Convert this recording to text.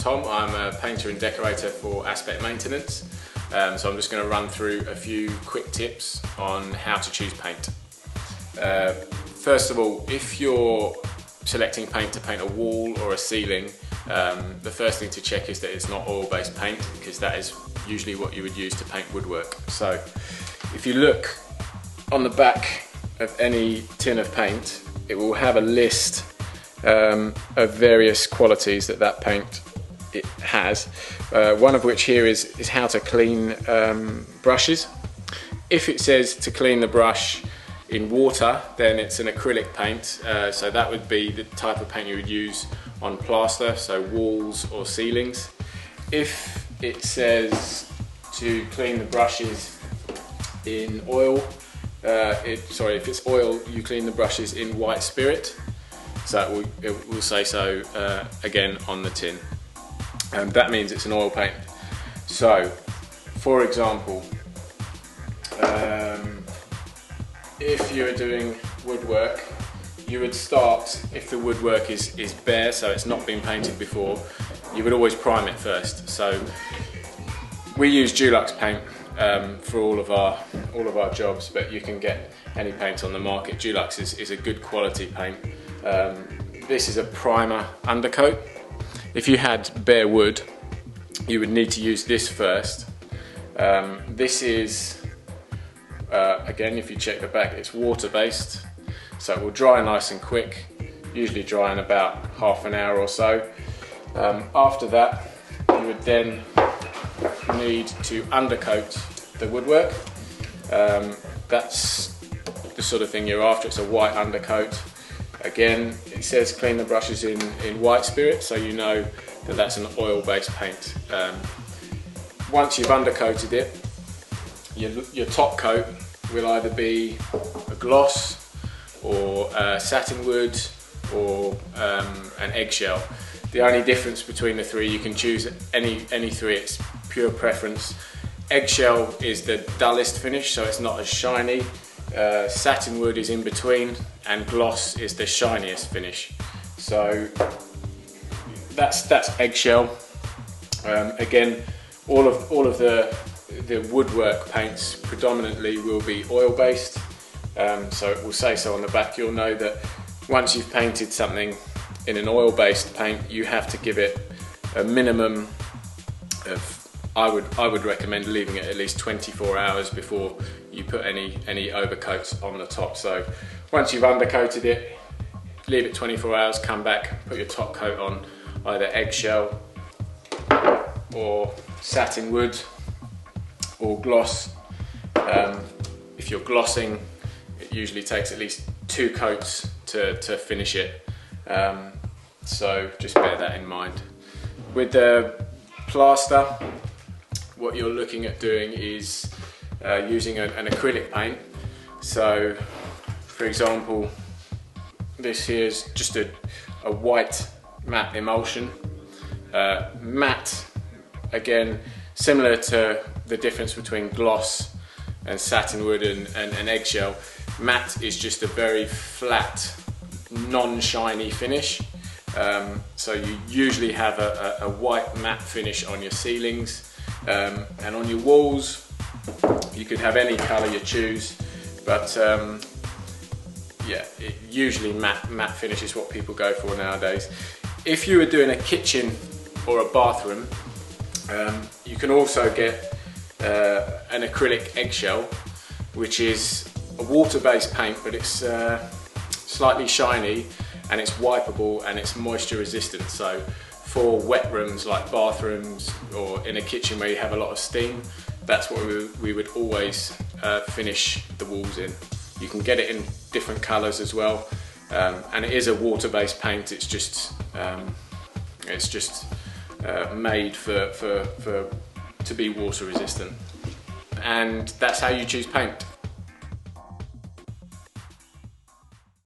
Tom. I'm a painter and decorator for Aspect Maintenance. So I'm just going to run through a few quick tips on how to choose paint. First of all, if you're selecting paint to paint a wall or a ceiling, the first thing to check is that it's not oil-based paint, because that is usually what you would use to paint woodwork. So if you look on the back of any tin of paint, it will have a list of various qualities that paint it has. One of which here is how to clean brushes. If it says to clean the brush in water, then it's an acrylic paint, so that would be the type of paint you would use on plaster, so walls or ceilings. If it says to clean the brushes in oil, if it's oil, you clean the brushes in white spirit, so it will say so again on the tin. That means it's an oil paint. So, for example, if you're doing woodwork, you would start, if the woodwork is bare, so it's not been painted before, you would always prime it first. So we use Dulux paint for all of our jobs, but you can get any paint on the market. Dulux is a good quality paint. This is a primer undercoat. If you had bare wood, you would need to use this first. This is, again, if you check the back, it's water-based, so it will dry nice and quick, usually dry in about half an hour or so. After that, you would then need to undercoat the woodwork. That's the sort of thing you're after. It's a white undercoat. Again, it says clean the brushes in white spirit, so you know that that's an oil-based paint. Once you've undercoated it, your top coat will either be a gloss or satin wood or an eggshell. The only difference between the three, you can choose any three, it's pure preference. Eggshell is the dullest finish, so it's not as shiny. Satin wood is in between, and gloss is the shiniest finish. So that's eggshell. Again, all of the woodwork paints predominantly will be oil-based. So it will say so on the back. You'll know that once you've painted something in an oil-based paint, you have to give it a minimum of, I would recommend leaving it at least 24 hours before you put any overcoats on the top. So once you've undercoated it, leave it 24 hours, come back, put your top coat on either eggshell or satin wood or gloss. If you're glossing, it usually takes at least 2 coats to finish it. So just bear that in mind. With the plaster, what you're looking at doing is using an acrylic paint. So, for example, this here is just a white matte emulsion. Matte, again, similar to the difference between gloss and satin wood and eggshell. Matte is just a very flat, non-shiny finish. So you usually have a white matte finish on your ceilings. And on your walls, you could have any colour you choose, but yeah, usually matte finish is what people go for nowadays. If you were doing a kitchen or a bathroom, you can also get an acrylic eggshell, which is a water-based paint, but it's slightly shiny and it's wipeable and it's moisture resistant. So for wet rooms like bathrooms or in a kitchen where you have a lot of steam, that's what we would always finish the walls in. You can get it in different colours as well, and it is a water-based paint. It's just made to be water resistant, and that's how you choose paint.